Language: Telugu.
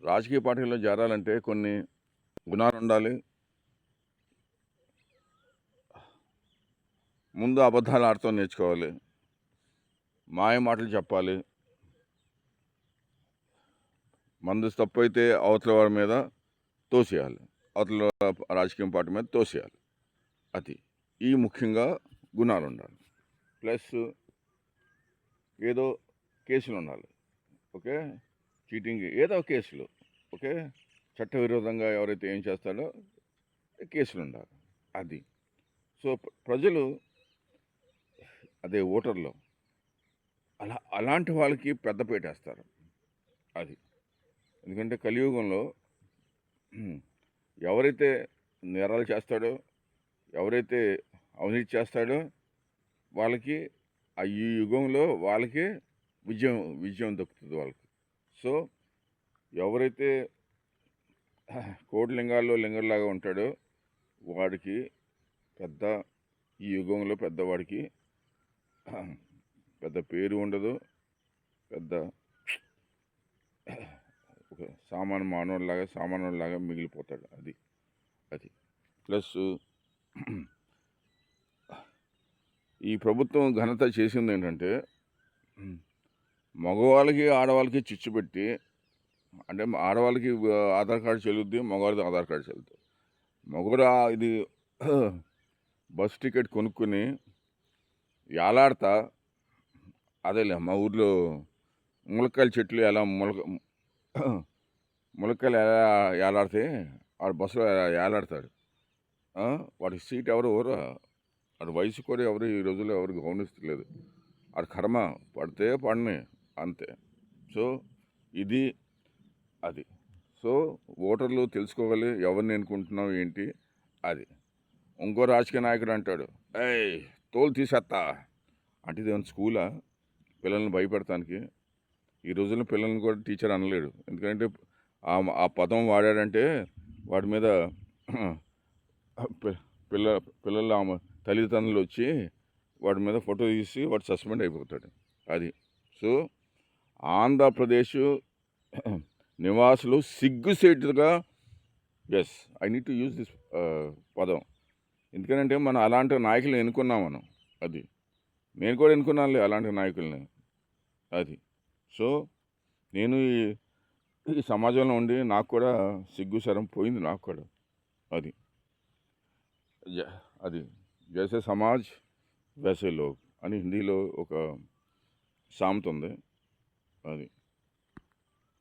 రాజకీయ పార్టీల్లో చేరాలంటే కొన్ని గుణాలు ఉండాలి. ముందు అబద్ధాలు ఆడటం నేర్చుకోవాలి, మాయ మాటలు చెప్పాలి, మంది తప్పు అయితే అవతల వారి మీద తోసేయాలి, అవతల రాజకీయ పార్టీ మీద తోసేయాలి. అది ఈ ముఖ్యంగా గుణాలు ఉండాలి. ప్లస్ ఏదో కేసులు ఉండాలి. ఓకే, చీటింగ్ ఏదో కేసులు. ఓకే, చట్టవిరోధంగా ఎవరైతే ఏం చేస్తాడో కేసులు ఉండాలి. అది సో ప్రజలు అదే ఓటర్లో అలాంటి వాళ్ళకి పెద్దపీట వేస్తారు. అది ఎందుకంటే కలియుగంలో ఎవరైతే నేరాలు చేస్తాడో, ఎవరైతే అవినీతి చేస్తాడో వాళ్ళకి ఈ యుగంలో వాళ్ళకి విజయం దక్కుతుంది వాళ్ళకి. సో ఎవరైతే కోటి లింగాల్లో లింగంలాగా ఉంటాడో వాడికి ఈ యుగంలో పెద్దవాడికి పెద్ద పేరు ఉండదు, పెద్ద ఒక సామాన్యులాగా మిగిలిపోతాడు. అది ప్లస్ ఈ ప్రభుత్వం ఘనత చేసింది ఏంటంటే మగవాళ్ళకి ఆడవాళ్ళకి చిచ్చు పెట్టి, అంటే ఆడవాళ్ళకి ఆధార్ కార్డు చెల్లుద్ది, మగవాళ్ళకి ఆధార్ కార్డు చెల్లుతుంది. మగవాడు ఇది బస్ టికెట్ కొనుక్కొని యాలాడతా, అదేలే మా ఊర్లో ములక్కాయల చెట్లు ఎలా ములక్కాయలు ఎలా యాలాడితే వాడు బస్సులో యాలాడతాడు. వాడికి సీట్ ఎవరు వాడి వయసు కూడా ఎవరు ఈ రోజుల్లో ఎవరు గమనిస్తలేదు. వాడి కర్మ పడితే పడినే అంతే. సో అది సో ఓటర్లు తెలుసుకోవాలి ఎవరిని ఎన్నుకుంటున్నావు ఏంటి. అది ఇంకో రాజకీయ నాయకుడు అంటాడు, తోలు తీసేస్తా అంటే ఇదేమన్నా స్కూలా పిల్లల్ని భయపెడతానికి? ఈ రోజుల్లో పిల్లల్ని కూడా టీచర్ అనలేడు. ఎందుకంటే ఆ పదం వాడాడంటే వాడి మీద పిల్లల తల్లిదండ్రులు వచ్చి వాడి మీద ఫోటో తీసి వాడు సస్పెండ్ అయిపోతాడు. అది సో ఆంధ్రప్రదేశ్ నివాసులు సిగ్గుసేటుగా I need to use this పదం. ఎందుకంటే మనం అలాంటి నాయకులను ఎన్నుకున్నాం. అది నేను కూడా ఎన్నుకున్నానులే అలాంటి నాయకుల్ని. అది సో నేను ఈ సమాజంలో ఉండి నాకు కూడా సిగ్గు శరం పోయింది నాకు కూడా. అది జైసే సమాజ్ వైసే లోగ్ అని హిందీలో ఒక సామెత ఉంది. అది